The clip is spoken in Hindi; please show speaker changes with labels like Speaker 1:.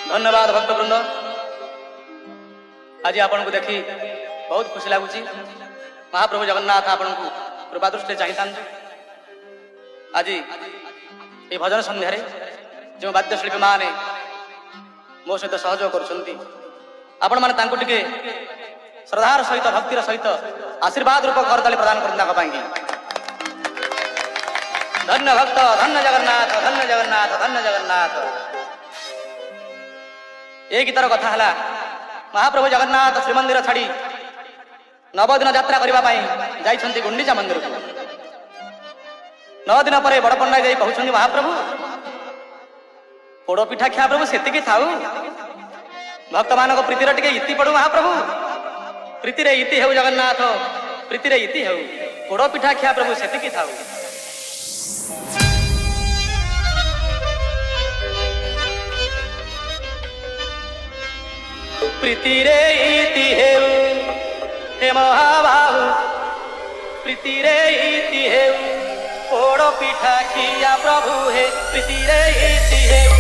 Speaker 1: धन्यवाद भक्तवृंद। आज आपन को देखी बहुत खुशी लगुच। महाप्रभु जगन्नाथ आपन को कृपा दृष्टि चाहिए। आज ये भजन संध्यार जो वाद्यशिल्पी मैंने मो सहित सहयोग कर श्रद्धार सहित भक्तिर सहित आशीर्वाद रूप करताली प्रदान कर धन्य भक्त धन्य जगन्नाथ धन्य जगन्नाथ धन्य जगन्नाथ। ये गीतर कथा है महाप्रभु जगन्नाथ श्रीमंदिर छाड़ी 9 दिन यात्रा करने गुंडीचा मंदिर को 9 दिन पर बड़पंडा जाई पहुंचती महाप्रभु पोड़पिठा खिया प्रभु से थाऊ भक्त मान प्रीतिर टे इति पड़ू महाप्रभु प्रीति रे इति हेउ जगन्नाथ प्रीति रे इति हेउ पोड़पिठा खिया प्रभु से थाऊ। प्रीति रे इति हेउ हे महाबाहु प्रीति रे इति हेउ पोड़पिठा खिया प्रभु हे प्रीति रे इति हेउ।